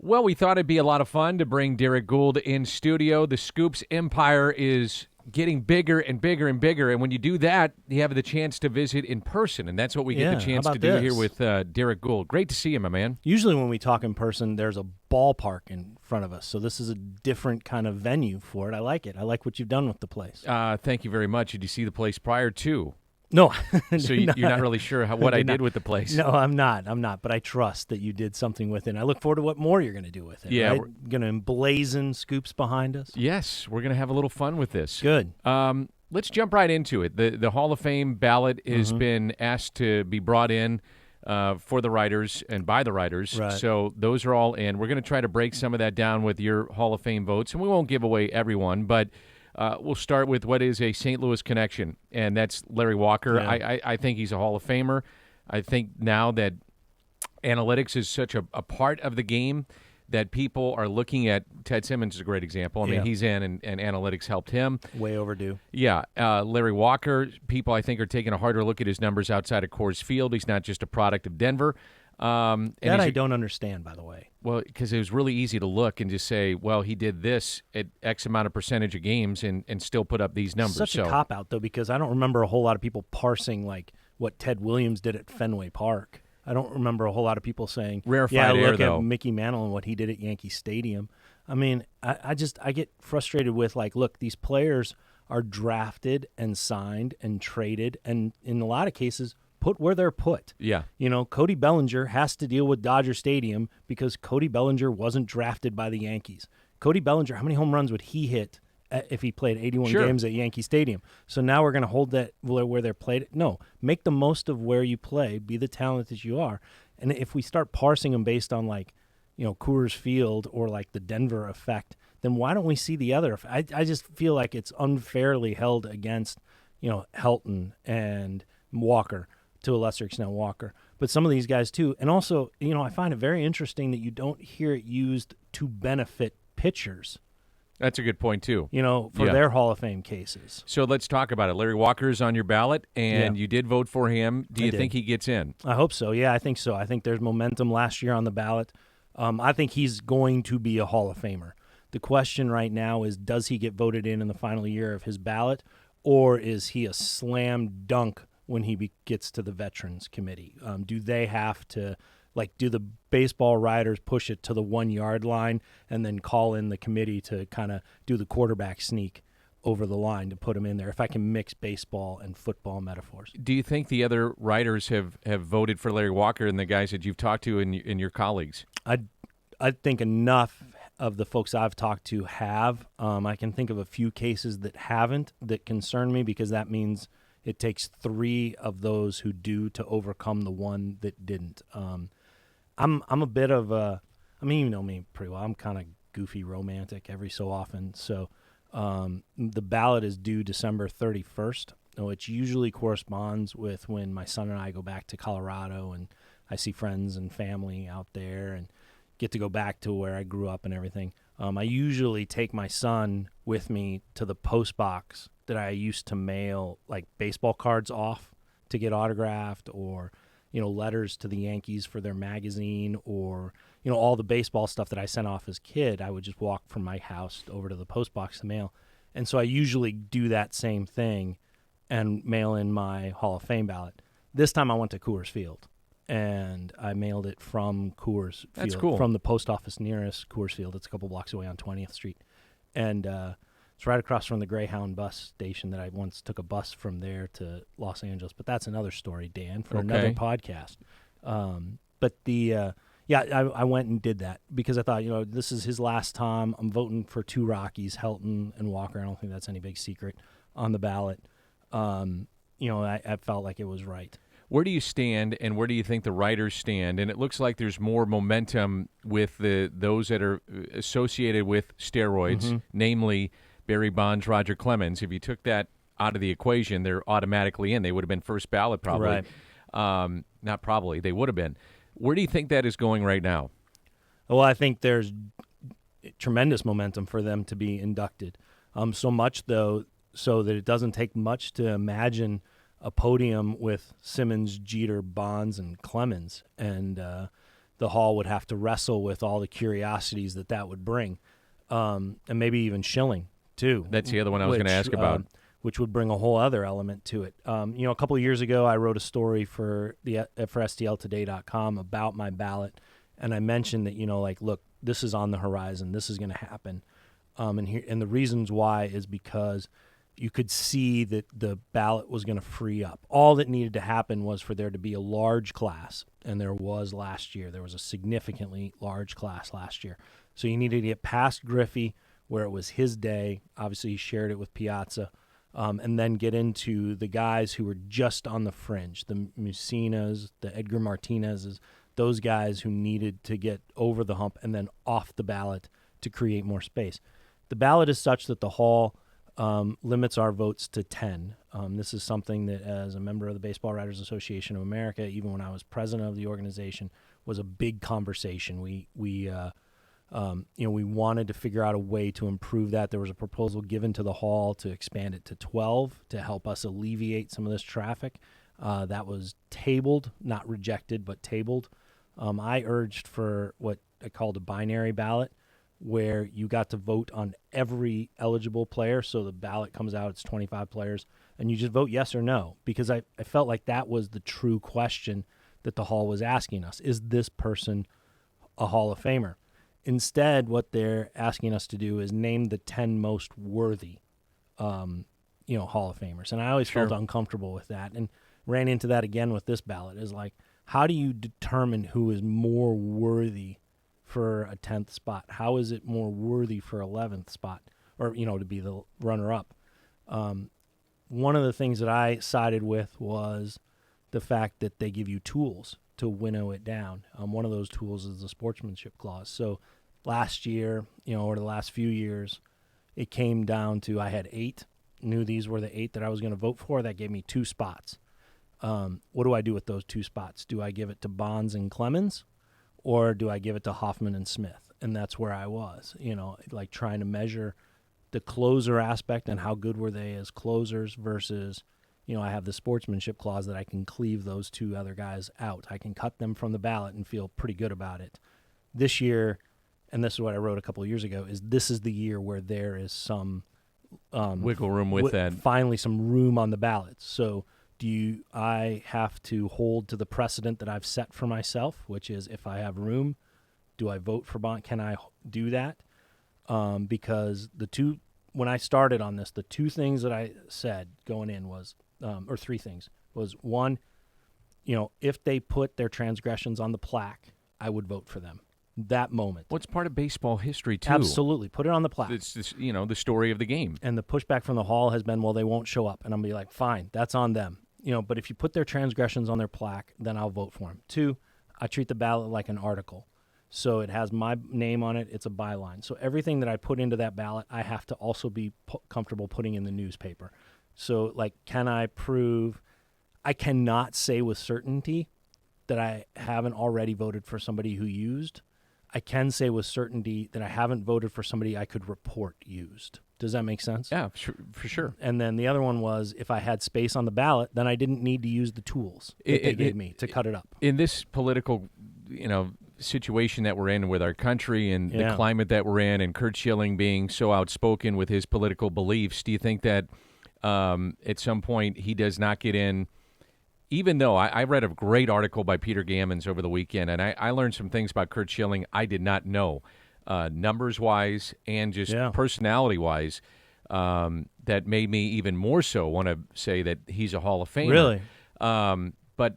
Well, we thought it'd be a lot of fun to bring Derrick Goold in studio. The Scoops empire is getting bigger and bigger and bigger, and when you do that, you have the chance to visit in person, and that's what we get the chance to do here with Derrick Goold. Great to see you, my man. Usually when we talk in person, there's a ballpark in front of us, so this is a different kind of venue for it. I like it. I like what you've done with the place. Thank you very much. Did you see the place prior to? No. So you're not really sure what I did with the place? No, I'm not. But I trust that you did something with it. And I look forward to what more you're going to do with it. Yeah. Right? We're going to emblazon Scoops behind us? Yes, we're going to have a little fun with this. Good. Let's jump right into it. The Hall of Fame ballot has been asked to be brought in for the writers and by the writers. Right. So those are all in. We're going to try to break some of that down with your Hall of Fame votes, and we won't give away everyone, but we'll start with what is a St. Louis connection, and that's Larry Walker. Yeah. I think he's a Hall of Famer. I think now that analytics is such a part of the game that people are looking at. Ted Simmons is a great example. I mean, he's in, and analytics helped him. Way overdue. Yeah. Larry Walker, people I think are taking a harder look at his numbers outside of Coors Field. He's not just a product of Denver. That I don't understand, by the way. Well, because it was really easy to look and just say, well, he did this at X amount of percentage of games and still put up these numbers. Such a cop-out, though, because I don't remember a whole lot of people parsing like what Ted Williams did at Fenway Park. I don't remember a whole lot of people saying, rarefied air, look though. at Mickey Mantle and what he did at Yankee Stadium. I mean, I get frustrated with, like, look, these players are drafted and signed and traded and, in a lot of cases, put where they're put. Yeah. You know, Cody Bellinger has to deal with Dodger Stadium because Cody Bellinger wasn't drafted by the Yankees. Cody Bellinger, how many home runs would he hit if he played 81 games at Yankee Stadium? So now we're going to hold that where they're played. No, make the most of where you play. Be the talent that you are. And if we start parsing them based on, like, you know, Coors Field or like the Denver effect, then why don't we see the other? I just feel like it's unfairly held against, you know, Helton and Walker, to a lesser extent Walker, but some of these guys too. And also, you know, I find it very interesting that you don't hear it used to benefit pitchers. That's a good point, too. You know, for their Hall of Fame cases. So let's talk about it. Larry Walker's on your ballot, and you did vote for him. Do you think he gets in? I hope so. Yeah, I think so. I think there's momentum last year on the ballot. I think he's going to be a Hall of Famer. The question right now is, does he get voted in the final year of his ballot, or is he a slam dunk when he gets to the Veterans Committee? Do they have to, like, do the baseball writers push it to the 1 yard line and then call in the committee to kind of do the quarterback sneak over the line to put him in there, if I can mix baseball and football metaphors? Do you think the other writers have voted for Larry Walker and the guys that you've talked to and your colleagues? I think enough of the folks I've talked to have. I can think of a few cases that haven't, that concern me, because that means it takes 3 of those who do to overcome the one that didn't. I'm a bit of a, I mean, you know me pretty well. I'm kind of goofy romantic every so often. So the ballot is due December 31st, which usually corresponds with when my son and I go back to Colorado and I see friends and family out there and get to go back to where I grew up and everything. I usually take my son with me to the post box that I used to mail, like, baseball cards off to get autographed, or, you know, letters to the Yankees for their magazine, or, you know, all the baseball stuff that I sent off as a kid. I would just walk from my house over to the post box to mail. And so I usually do that same thing and mail in my Hall of Fame ballot. This time I went to Coors Field, and I mailed it from Coors Field. That's cool. From the post office nearest Coors Field. It's a couple blocks away on 20th Street. And it's right across from the Greyhound bus station that I once took a bus from there to Los Angeles. But that's another story, Dan, for another podcast. But I went and did that because I thought, you know, this is his last time. I'm voting for 2 Rockies, Helton and Walker. I don't think that's any big secret on the ballot. You know, I felt like it was right. Where do you stand, and where do you think the writers stand? And it looks like there's more momentum with those that are associated with steroids, namely Barry Bonds, Roger Clemens. If you took that out of the equation, they're automatically in. They would have been first ballot probably. Right. Not probably. They would have been. Where do you think that is going right now? Well, I think there's tremendous momentum for them to be inducted. So much, though, so that it doesn't take much to imagine a podium with Simmons, Jeter, Bonds, and Clemens. And the Hall would have to wrestle with all the curiosities that would bring, and maybe even Schilling too. That's the other one I was going to ask about. Which would bring a whole other element to it. A couple of years ago, I wrote a story for STLtoday.com about my ballot, and I mentioned that look, this is on the horizon. This is going to happen, and the reasons why is because you could see that the ballot was going to free up. All that needed to happen was for there to be a large class, and there was last year. There was a significantly large class last year. So you needed to get past Griffey, where it was his day. Obviously, he shared it with Piazza. And then get into the guys who were just on the fringe, the Musinas, the Edgar Martinezes, those guys who needed to get over the hump and then off the ballot to create more space. The ballot is such that the Hall limits our votes to 10. This is something that, as a member of the Baseball Writers Association of America, even when I was president of the organization, was a big conversation. We wanted to figure out a way to improve that. There was a proposal given to the Hall to expand it to 12 to help us alleviate some of this traffic. That was tabled, not rejected, but tabled. I urged for what I called a binary ballot, where you got to vote on every eligible player. So the ballot comes out, it's 25 players, and you just vote yes or no, because I felt like that was the true question that the Hall was asking us. Is this person a Hall of Famer? Instead, what they're asking us to do is name the 10 most worthy, Hall of Famers. And I always felt uncomfortable with that, and ran into that again with this ballot. Is like, how do you determine who is more worthy for a 10th spot? How is it more worthy for 11th spot, or to be the runner-up? One of the things that I sided with was the fact that they give you tools to winnow it down. One of those tools is the sportsmanship clause. So last year, or the last few years, it came down to I had 8, knew these were the 8 that I was going to vote for. That gave me 2 spots. What do I do with those 2 spots? Do I give it to Bonds and Clemens, or do I give it to Hoffman and Smith? And that's where I was, like trying to measure the closer aspect and how good were they as closers versus, I have the sportsmanship clause that I can cleave those 2 other guys out. I can cut them from the ballot and feel pretty good about it. This year, and this is what I wrote a couple of years ago, this is the year where there is some wiggle room with that. Finally, some room on the ballot. So I have to hold to the precedent that I've set for myself, which is if I have room, do I vote for Bond? Can I do that? Because when I started on this, the 2 things that I said going in was, or 3 things, was 1, if they put their transgressions on the plaque, I would vote for them. That moment. Well, it's part of baseball history, too. Absolutely. Put it on the plaque. It's the story of the game. And the pushback from the Hall has been, well, they won't show up. And I'm going to be like, fine, that's on them. But if you put their transgressions on their plaque, then I'll vote for them. 2, I treat the ballot like an article. So it has my name on it. It's a byline. So everything that I put into that ballot, I have to also be comfortable putting in the newspaper. So, can I prove – I cannot say with certainty that I haven't already voted for somebody who used. I can say with certainty that I haven't voted for somebody I could report used. Does that make sense? Yeah, for sure. And then the other one was if I had space on the ballot, then I didn't need to use the tools that they gave me to cut it up. In this political, situation that we're in with our country and the climate that we're in, and Curt Schilling being so outspoken with his political beliefs, do you think that at some point he does not get in? Even though I read a great article by Peter Gammons over the weekend, and I learned some things about Curt Schilling I did not know, numbers-wise and just personality-wise, that made me even more so want to say that he's a Hall of Famer. Really? But,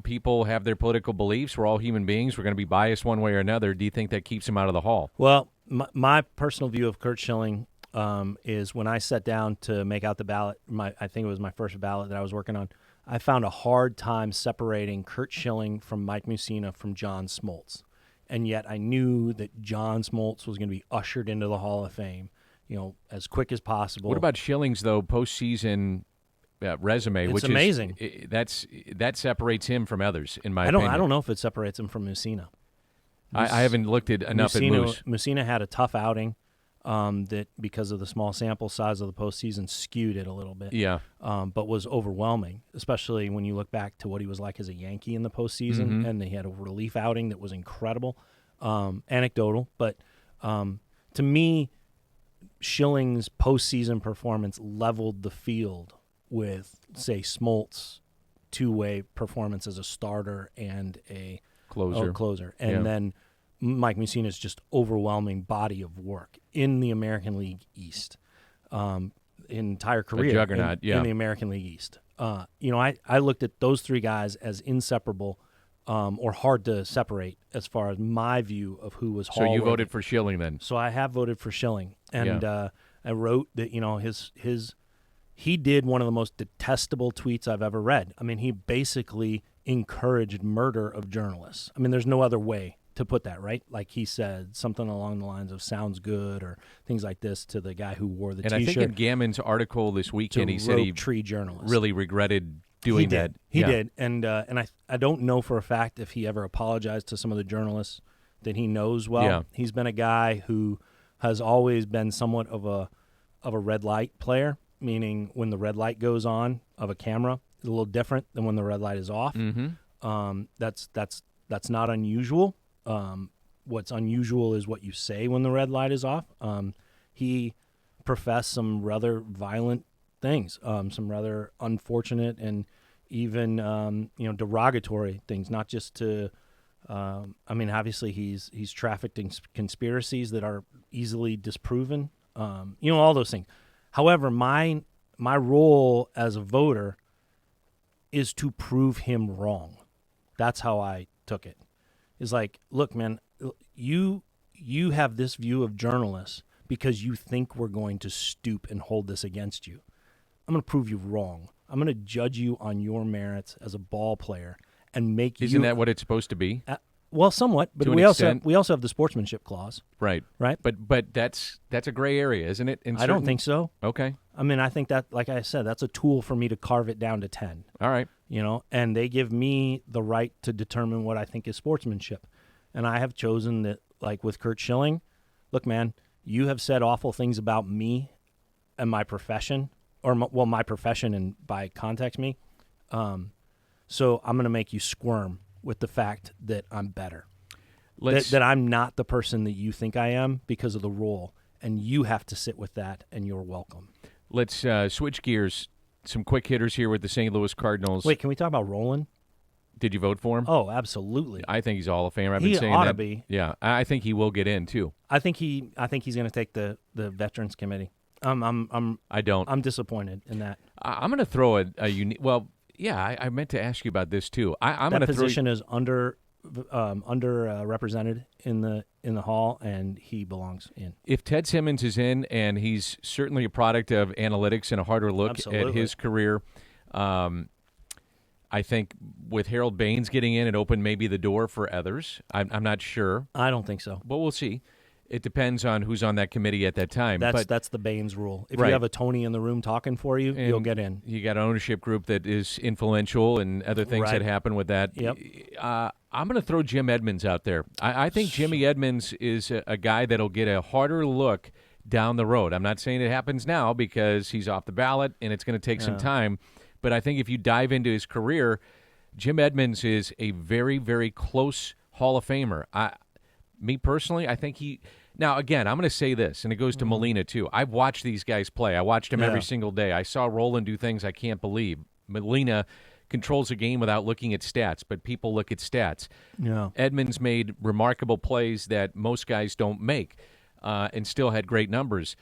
people have their political beliefs. We're all human beings. We're going to be biased one way or another. Do you think that keeps him out of the Hall? Well, my personal view of Curt Schilling is when I sat down to make out the ballot, I think it was my first ballot that I was working on, I found a hard time separating Curt Schilling from Mike Mussina from John Smoltz. And yet I knew that John Smoltz was going to be ushered into the Hall of Fame, as quick as possible. What about Schilling's, though, postseason resume? It's which amazing. That separates him from others, in my opinion. I don't know if it separates him from Mussina. I haven't looked at enough at Moose. Mussina had a tough outing. that because of the small sample size of the postseason skewed it a little bit. Yeah. But was overwhelming, especially when you look back to what he was like as a Yankee in the postseason, and he had a relief outing that was incredible. Anecdotal, but to me, Schilling's postseason performance leveled the field with, say, Smoltz' two-way performance as a starter and a closer. And then Mike Mussina's just overwhelming body of work in the American League East, entire career a juggernaut, in the American League East. I looked at those three guys as inseparable or hard to separate as far as my view of who was Hall. So you voted for Schilling then? So I have voted for Schilling, and I wrote that he did one of the most detestable tweets I've ever read. I mean, he basically encouraged murder of journalists. I mean, there's no other way to put that, right? Like he said something along the lines of "sounds good" or things like this to the guy who wore the T-shirt. And I think in Gammon's article this weekend, he said he tree journalists really regretted doing that. He did, and I don't know for a fact if he ever apologized to some of the journalists that he knows well. Yeah. He's been a guy who has always been somewhat of a red light player, meaning when the red light goes on of a camera, it's a little different than when the red light is off. That's not unusual. What's unusual is what you say when the red light is off. He professed some rather violent things, some rather unfortunate and even derogatory things. Not just to, obviously he's trafficked in conspiracies that are easily disproven. All those things. However, my role as a voter is to prove him wrong. That's how I took it. Is like, look, man, you have this view of journalists because you think we're going to stoop and hold this against you. I'm going to prove you wrong. I'm going to judge you on your merits as a ball player and make you. Isn't that what it's supposed to be? Well, somewhat, but we also have the sportsmanship clause. Right. But that's a gray area, isn't it? I don't think so. Okay. I mean, I think that, like I said, that's a tool for me to carve it down to 10. All right. And they give me the right to determine what I think is sportsmanship. And I have chosen that, like with Curt Schilling, look, man, you have said awful things about me and my profession, or my profession and by context me. So I'm going to make you squirm with the fact that I'm better. That I'm not the person that you think I am because of the role, and you have to sit with that, and you're welcome. Let's switch gears. Some quick hitters here with the St. Louis Cardinals. Wait, can we talk about Rolen? Did you vote for him? Oh, absolutely. I think he's a Hall of Famer. I've been saying ought that. to be. Yeah, I think he will get in too. I think he's going to take the Veterans Committee. I'm disappointed in that. I'm going to throw a unique. Well, yeah, I meant to ask you about this too. I'm that going to position is under represented in the Hall, and he belongs in. If Ted Simmons is in, and he's certainly a product of analytics and a harder look at his career, I think with Harold Baines getting in, it opened maybe the door for others. I'm not sure. I don't think so. But we'll see. It depends on who's on that committee at that time. That's the Baines rule. If you have a Tony in the room talking for you, you'll get in. You got an ownership group that is influential and other things that happen with that. Yep. I'm going to throw Jim Edmonds out there. I think Jimmy Edmonds is a guy that'll get a harder look down the road. I'm not saying it happens now because he's off the ballot and it's going to take some time. But I think if you dive into his career, Jim Edmonds is a very, very close Hall of Famer. Me personally, I think he... Now, again, I'm going to say this, and it goes to Molina, too. I've watched these guys play. I watched him every single day. I saw Rolen do things I can't believe. Molina controls a game without looking at stats, but people look at stats. Yeah. Edmonds made remarkable plays that most guys don't make and still had great numbers.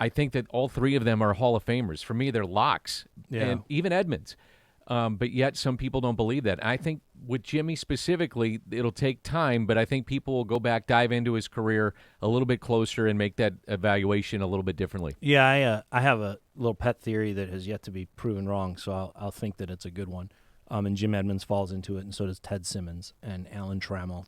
I think that all three of them are Hall of Famers. For me, they're locks, and even Edmonds. But yet some people don't believe that. I think with Jimmy specifically, it'll take time, but I think people will go back, dive into his career a little bit closer and make that evaluation a little bit differently. Yeah, I have a little pet theory that has yet to be proven wrong, so I'll think that it's a good one. And Jim Edmonds falls into it, and so does Ted Simmons, and Alan Trammell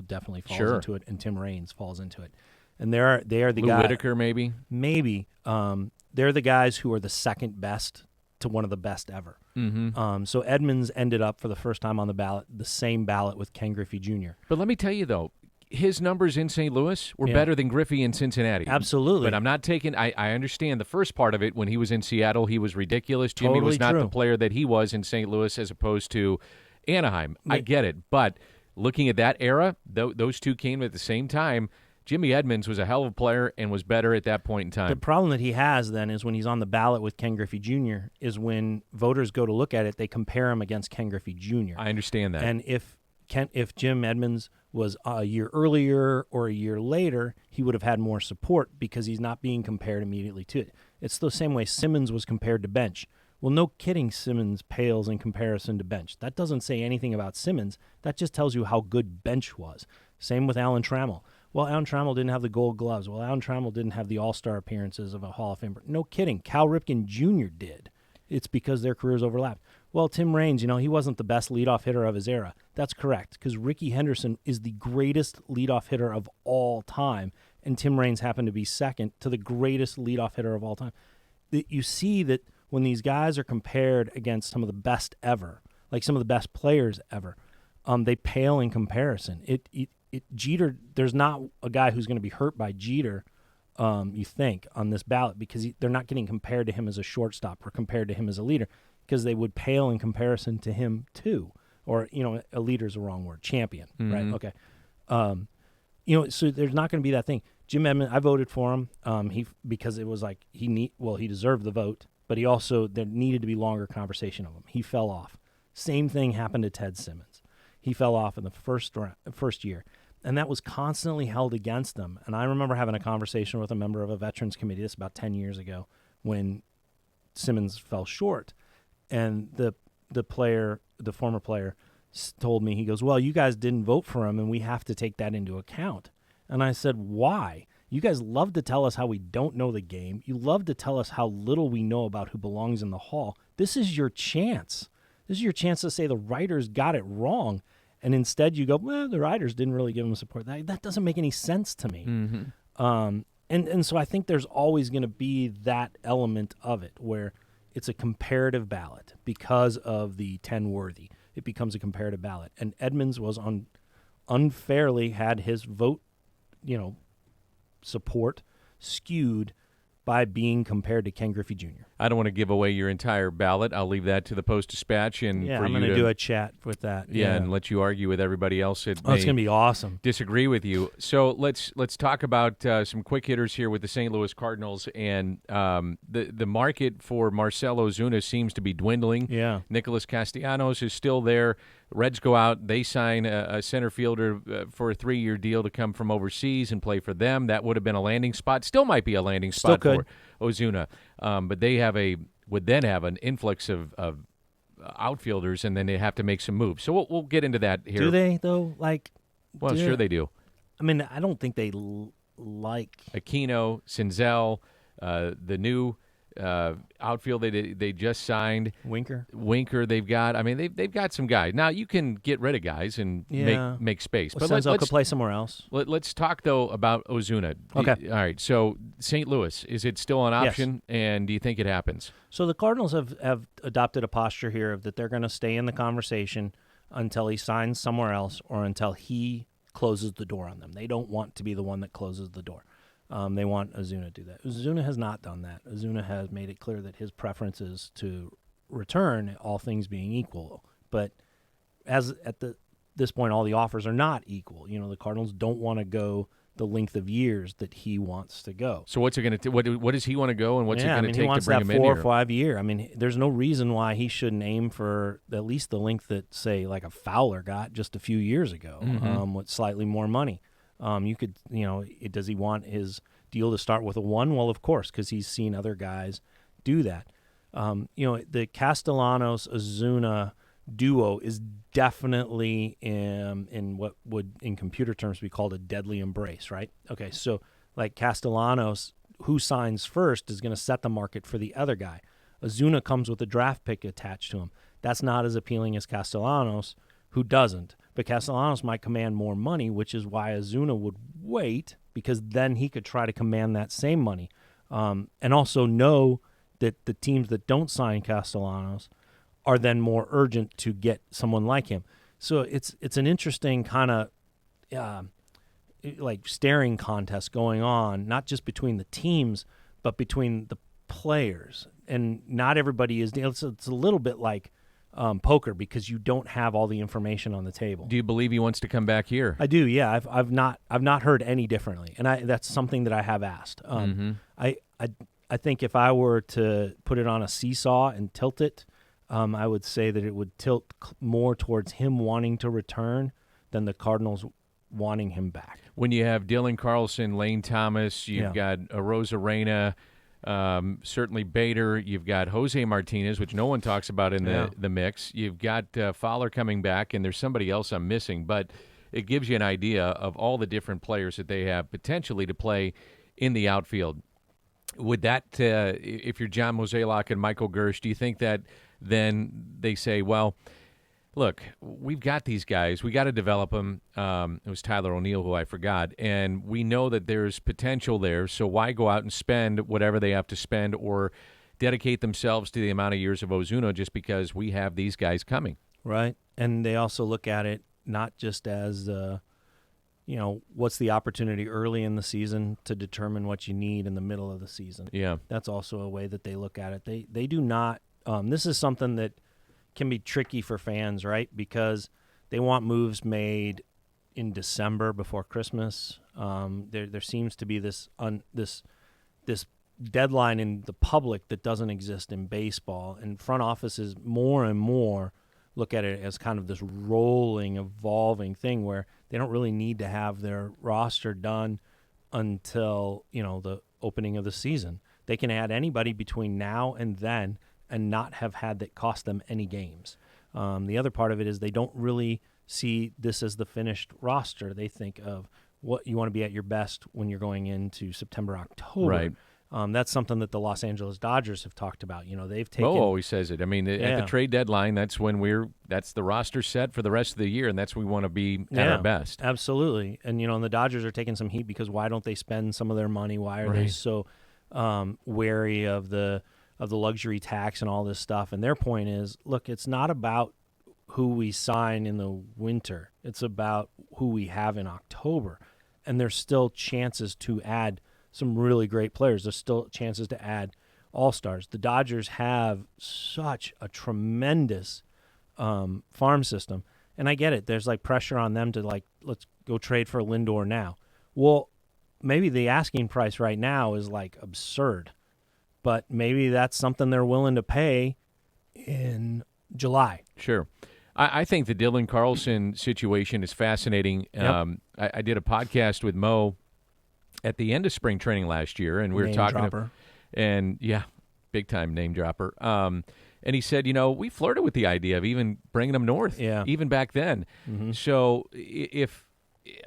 definitely falls into it, and Tim Raines falls into it. And they are the guys. Lou Whitaker, maybe? Maybe. They're the guys who are the second best to one of the best ever. Mm-hmm. So Edmonds ended up for the first time on the ballot, the same ballot with Ken Griffey Jr. But let me tell you, though, his numbers in St. Louis were better than Griffey in Cincinnati. Absolutely. But I'm not taking – I understand the first part of it. When he was in Seattle, he was ridiculous. Jimmy Totally was not true. the player that he was in St. Louis as opposed to Anaheim. I get it. But looking at that era, those two came at the same time. Jimmy Edmonds was a hell of a player and was better at that point in time. The problem that he has then is when he's on the ballot with Ken Griffey Jr. is when voters go to look at it, they compare him against Ken Griffey Jr. I understand that. And if Jim Edmonds was a year earlier or a year later, he would have had more support because he's not being compared immediately to it. It's the same way Simmons was compared to Bench. Well, no kidding, Simmons pales in comparison to Bench. That doesn't say anything about Simmons. That just tells you how good Bench was. Same with Alan Trammell. Well, Alan Trammell didn't have the gold gloves. Well, Alan Trammell didn't have the all-star appearances of a Hall of Famer. No kidding. Cal Ripken Jr. did. It's because their careers overlapped. Well, Tim Raines, he wasn't the best leadoff hitter of his era. That's correct, because Rickey Henderson is the greatest leadoff hitter of all time, and Tim Raines happened to be second to the greatest leadoff hitter of all time. You see that when these guys are compared against some of the best ever, like some of the best players ever, they pale in comparison. Jeter, there's not a guy who's going to be hurt by Jeter, you think, on this ballot because they're not getting compared to him as a shortstop or compared to him as a leader because they would pale in comparison to him too. Or, a leader's the wrong word, champion, right? Okay. So there's not going to be that thing. Jim Edmonds, I voted for him because it was like he deserved the vote, but there needed to be longer conversation of him. He fell off. Same thing happened to Ted Simmons. He fell off in the first year. And that was constantly held against them. And I remember having a conversation with a member of a veterans committee, this about 10 years ago, when Simmons fell short. And the former player, told me, he goes, well, you guys didn't vote for him, and we have to take that into account. And I said, why? You guys love to tell us how we don't know the game. You love to tell us how little we know about who belongs in the Hall. This is your chance. This is your chance to say the writers got it wrong. And instead you go, well, the writers didn't really give him support. That doesn't make any sense to me. Mm-hmm. And so I think there's always going to be that element of it where it's a comparative ballot because of the 10 worthy. It becomes a comparative ballot. And Edmonds was unfairly had his vote, support skewed by being compared to Ken Griffey Jr. I don't want to give away your entire ballot. I'll leave that to the Post-Dispatch. And I'm going to do a chat with that. Yeah, and let you argue with everybody else that it's going to be awesome. Disagree with you. So let's talk about some quick hitters here with the St. Louis Cardinals. And the market for Marcell Ozuna seems to be dwindling. Yeah. Nicholas Castellanos is still there. Reds go out. They sign a center fielder for a 3-year deal to come from overseas and play for them. That would have been a landing spot. Still might be a landing spot for Ozuna. But they would then have an influx of outfielders, and then they have to make some moves. So we'll get into that here. Do they, though? Sure they do. I mean, I don't think they like Aquino, Senzel, the new outfield they just signed. Winker they've got. I mean, they've got some guys. Now, you can get rid of guys and make space. Well, but Senzel could play somewhere else. Let's talk, though, about Ozuna. Okay. All right, so St. Louis, is it still an option? Yes. And do you think it happens? So the Cardinals have adopted a posture here of that they're going to stay in the conversation until he signs somewhere else or until he closes the door on them. They don't want to be the one that closes the door. They want Ozuna to do that. Ozuna has not done that. Ozuna has made it clear that his preference is to return, all things being equal. But this point, all the offers are not equal. The Cardinals don't want to go the length of years that he wants to go. So what's it going to? What does he want to go, and what's it going to take he wants to bring that him in 4 here? or 5 year. I mean, there's no reason why he shouldn't aim for at least the length that, say, like a Fowler got just a few years ago, with slightly more money. You could, does he want his deal to start with a 1? Well, of course, because he's seen other guys do that. The Castellanos-Ozuna duo is definitely in what would, in computer terms, be called a deadly embrace, right? Okay, so like Castellanos, who signs first is going to set the market for the other guy. Ozuna comes with a draft pick attached to him. That's not as appealing as Castellanos, who doesn't. But Castellanos might command more money, which is why Ozuna would wait, because then he could try to command that same money. And also know that the teams that don't sign Castellanos are then more urgent to get someone like him. So it's an interesting kind of like staring contests going on, not just between the teams, but between the players. And not everybody is. It's a little bit like poker because you don't have all the information on the table. Do you believe he wants to come back here? I do. Yeah, I've not heard any differently, and that's something that I have asked. I think if I were to put it on a seesaw and tilt it, I would say that it would tilt more towards him wanting to return than the Cardinals wanting him back. When you have Dylan Carlson, Lane Thomas, you've got Rosarena, certainly Bader, you've got Jose Martinez, which no one talks about in the mix. You've got Fowler coming back, and there's somebody else I'm missing. But it gives you an idea of all the different players that they have potentially to play in the outfield. Would that, if you're John Mozeliak and Michael Gersh, do you think that then they say, well, look, we've got these guys. We got to develop them. It was Tyler O'Neill, who I forgot. And we know that there's potential there, so why go out and spend whatever they have to spend or dedicate themselves to the amount of years of Ozuna just because we have these guys coming? Right. And they also look at it not just as, what's the opportunity early in the season to determine what you need in the middle of the season. Yeah. That's also a way that they look at it. They do not this is something that can be tricky for fans, right? Because they want moves made in December before Christmas. There seems to be this deadline in the public that doesn't exist in baseball, and front offices more and more look at it as kind of this rolling, evolving thing where they don't really need to have their roster done until the opening of the season. They can add anybody between now and then and not have had that cost them any games. The other part of it is they don't really see this as the finished roster. They think of what you want to be at your best when you're going into September, October. Right. That's something that the Los Angeles Dodgers have talked about. They've taken. Mo always says it. I mean, at the trade deadline, that's when that's the roster set for the rest of the year, and that's when we want to be at our best. Absolutely. And and the Dodgers are taking some heat because why don't they spend some of their money? Why are they so wary of the luxury tax and all this stuff? And their point is, look, it's not about who we sign in the winter. It's about who we have in October. And there's still chances to add some really great players. There's still chances to add all-stars. The Dodgers have such a tremendous farm system. And I get it. There's pressure on them to let's go trade for Lindor now. Well, maybe the asking price right now is absurd. But maybe that's something they're willing to pay in July. Sure. I think the Dylan Carlson situation is fascinating. Yep. I did a podcast with Mo at the end of spring training last year, and we were talking. Dropper. And, big time name dropper. And he said, we flirted with the idea of even bringing him north, even back then. Mm-hmm. So if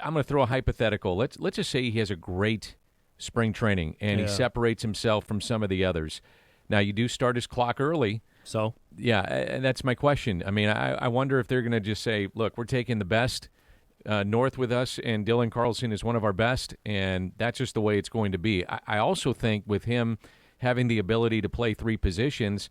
I'm going to throw a hypothetical, let's just say he has a great spring training, and he separates himself from some of the others. Now, you do start his clock early. So? Yeah, and that's my question. I mean, I wonder if they're going to just say, look, we're taking the best north with us, and Dylan Carlson is one of our best, and that's just the way it's going to be. I also think with him having the ability to play three positions,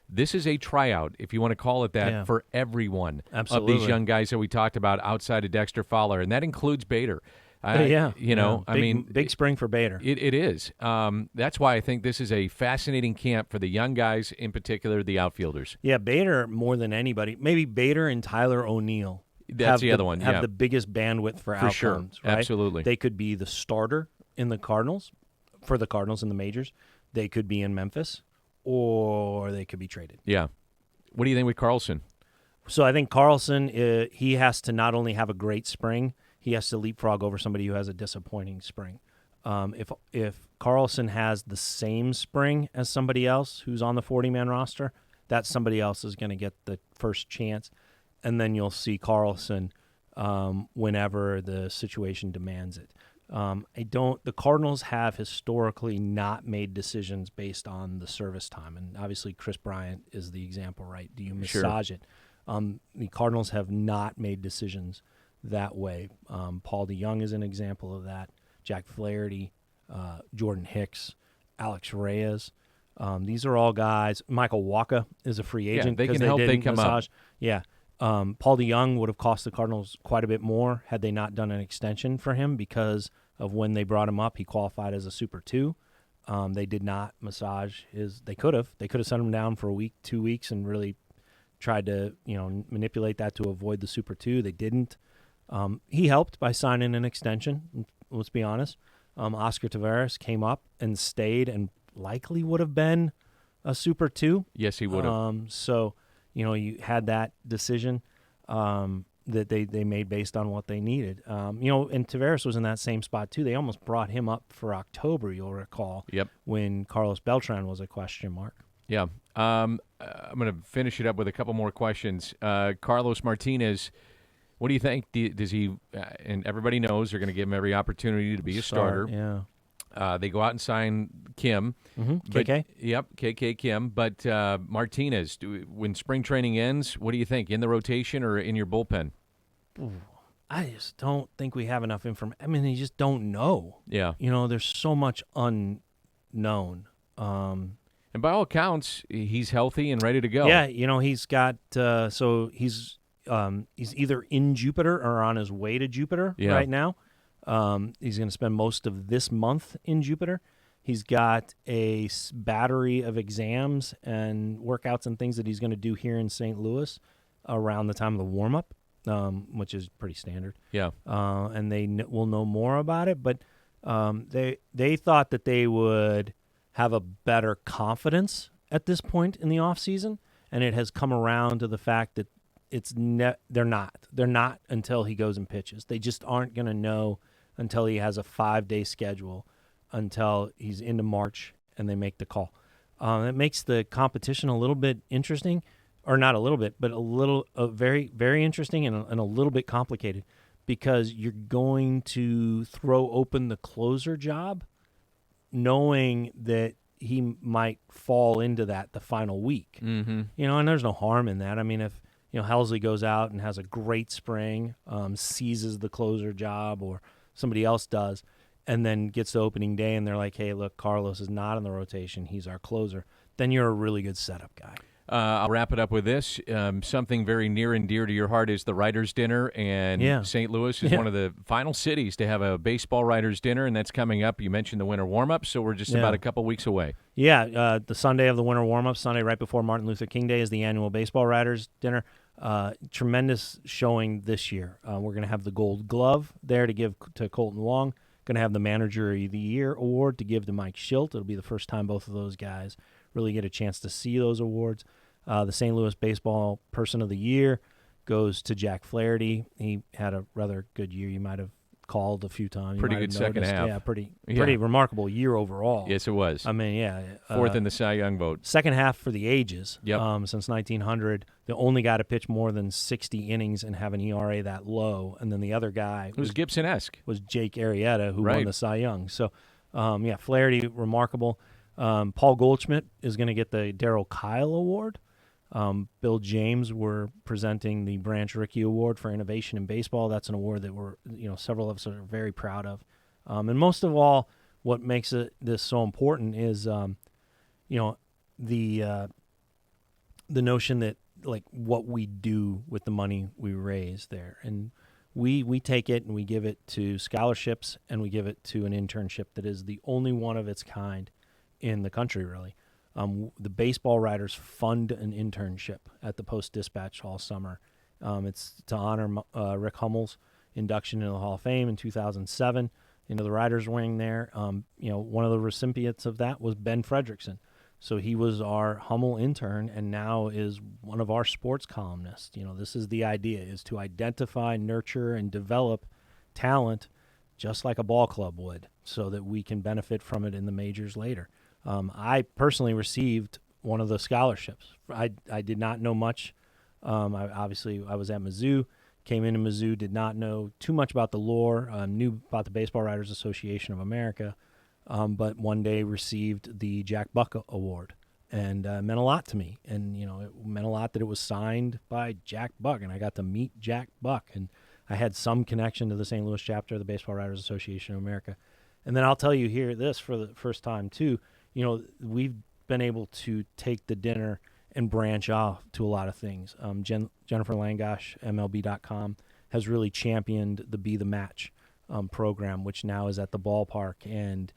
this is a tryout, if you want to call it that, for everyone. Absolutely. Of these young guys that we talked about outside of Dexter Fowler, and that includes Bader. Big spring for Bader. It is. That's why I think this is a fascinating camp for the young guys, in particular the outfielders. Yeah, Bader more than anybody. Maybe Bader and Tyler O'Neill. That's the other one. Have the biggest bandwidth for outcomes. Sure. Right? Absolutely. They could be the starter in the Cardinals, for the Cardinals in the majors. They could be in Memphis, or they could be traded. Yeah. What do you think with Carlson? So I think Carlson, he has to not only have a great spring, he has to leapfrog over somebody who has a disappointing spring. If Carlson has the same spring as somebody else who's on the 40-man roster, that somebody else is going to get the first chance, and then you'll see Carlson whenever the situation demands it. The Cardinals have historically not made decisions based on the service time, and obviously Chris Bryant is the example, right? Do you massage it? The Cardinals have not made decisions that way. Paul DeYoung is an example of that. Jack Flaherty, Jordan Hicks, Alex Reyes. These are all guys. Michael Wacha is a free agent. They can help. They come massage. up. Yeah. Paul DeYoung would have cost the Cardinals quite a bit more had they not done an extension for him because of when they brought him up. He qualified as a Super 2. They did not massage his. They could have. They could have sent him down for a week, 2 weeks, and really tried to manipulate that to avoid the Super 2. They didn't. He helped by signing an extension. Let's be honest. Oscar Taveras came up and stayed and likely would have been a Super 2. Yes, he would have. So, you had that decision that they made based on what they needed. And Taveras was in that same spot, too. They almost brought him up for October, you'll recall, when Carlos Beltran was a question mark. Yeah. I'm going to finish it up with a couple more questions. Carlos Martinez, what do you think? Does he and everybody knows they're going to give him every opportunity to be a starter. Yeah. They go out and sign Kim. KK? Yep, KK Kim. But Martinez, when spring training ends, what do you think? In the rotation or in your bullpen? I just don't think we have enough information. I mean, you just don't know. Yeah. There's so much unknown. And by all accounts, he's healthy and ready to go. Yeah, he's got he's either in Jupiter or on his way to Jupiter right now. He's going to spend most of this month in Jupiter. He's got a battery of exams and workouts and things that he's going to do here in St. Louis around the time of the warm-up, which is pretty standard. Yeah. And they will know more about it, but they thought that they would have a better confidence at this point in the offseason, and it has come around to the fact that they're not until he goes and pitches. They just aren't going to know until he has a 5-day schedule, until he's into March and they make the call. It makes the competition a little bit interesting, or not a little bit, but very, very interesting and a little bit complicated, because you're going to throw open the closer job knowing that he might fall into that the final week. Mm-hmm. And there's no harm in that. I mean, if Helsley goes out and has a great spring, seizes the closer job, or somebody else does, and then gets to opening day and they're like, hey, look, Carlos is not in the rotation, he's our closer, then you're a really good setup guy. I'll wrap it up with this. Something very near and dear to your heart is the Writers' Dinner, and St. Louis is one of the final cities to have a baseball Writers' Dinner, and that's coming up. You mentioned the winter warm-up, so we're just about a couple weeks away. Yeah, the Sunday of the winter warm-up, Sunday right before Martin Luther King Day, is the annual baseball Writers' Dinner. Tremendous showing this year. We're going to have the Gold Glove there to give to Colton Wong. Going to have the Manager of the Year award to give to Mike Schilt. It'll be the first time both of those guys really get a chance to see those awards. The St. Louis Baseball Person of the Year goes to Jack Flaherty. He had a rather good year. You might have called a few times. Pretty good second half. Yeah, pretty remarkable year overall. Yes, it was. I mean, fourth in the Cy Young vote. Second half for the ages. Yep. Since 1900, the only guy to pitch more than 60 innings and have an ERA that low, and then the other guy was Gibson-esque. Was Jake Arrieta, who won the Cy Young. So, Flaherty, remarkable. Paul Goldschmidt is going to get the Darryl Kyle Award. Bill James were presenting the Branch Rickey Award for Innovation in Baseball. That's an award that several of us are very proud of. And most of all, what makes this so important is, the notion that what we do with the money we raise there, and we take it and we give it to scholarships and we give it to an internship that is the only one of its kind in the country, really. The baseball writers fund an internship at the Post-Dispatch all summer. It's to honor Rick Hummel's induction into the Hall of Fame in 2007 into the writers' wing there. One of the recipients of that was Ben Fredrickson. So he was our Hummel intern and now is one of our sports columnists. This is the idea, is to identify, nurture, and develop talent just like a ball club would, so that we can benefit from it in the majors later. I personally received one of the scholarships. I did not know much. I was at Mizzou, came into Mizzou, did not know too much about the lore, knew about the Baseball Writers Association of America, but one day received the Jack Buck Award, and it meant a lot to me. And, it meant a lot that it was signed by Jack Buck, and I got to meet Jack Buck, and I had some connection to the St. Louis chapter of the Baseball Writers Association of America. And then I'll tell you here this for the first time, too. We've been able to take the dinner and branch off to a lot of things. Jennifer Langosh, MLB.com, has really championed the Be the Match program, which now is at the ballpark, and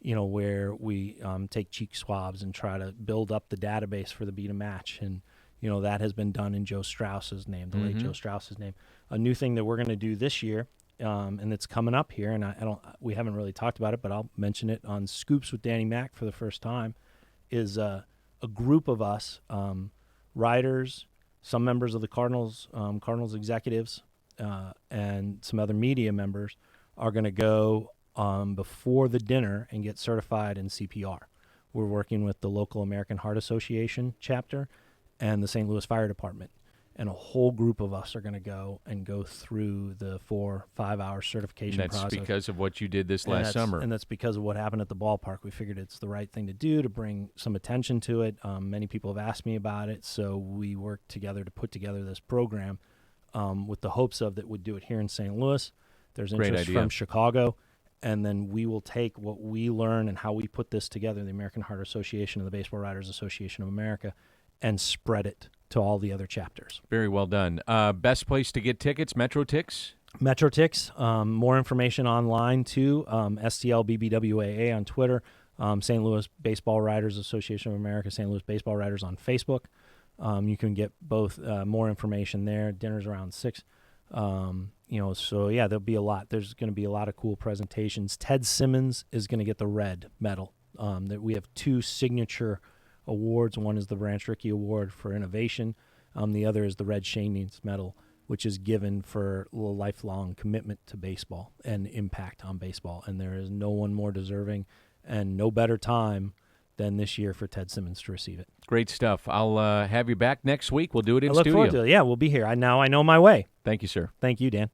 where we take cheek swabs and try to build up the database for the Be the Match, and that has been done in Joe Strauss's name, the late Joe Strauss's name. A new thing that we're going to do this year, and it's coming up here, and we haven't really talked about it, but I'll mention it on Scoops with Danny Mac for the first time, is a group of us, writers, some members of the Cardinals executives, and some other media members are going to go before the dinner and get certified in CPR. We're working with the local American Heart Association chapter and the St. Louis Fire Department. And a whole group of us are going to go through the 4-5 hour certification process. That's because of what you did this last summer. And that's because of what happened at the ballpark. We figured it's the right thing to do to bring some attention to it. Many people have asked me about it, so we worked together to put together this program with the hopes of that we'd do it here in St. Louis. There's interest from Chicago. And then we will take what we learn and how we put this together, the American Heart Association and the Baseball Writers Association of America, and spread it to all the other chapters. Very well done. Best place to get tickets, MetroTix? MetroTix. More information online, too. STLBBWAA on Twitter. St. Louis Baseball Writers Association of America, St. Louis Baseball Writers on Facebook. You can get both more information there. Dinner's around 6. So, yeah, there'll be a lot. There's going to be a lot of cool presentations. Ted Simmons is going to get the red medal. That we have 2 signature awards. One is the Branch Rickey Award for Innovation. The other is the Red Shaney's Medal, which is given for a lifelong commitment to baseball and impact on baseball. And there is no one more deserving and no better time than this year for Ted Simmons to receive it. Great stuff. I'll have you back next week. We'll do it in studio. I look forward to it. Yeah, we'll be here. Now I know my way. Thank you, sir. Thank you, Dan.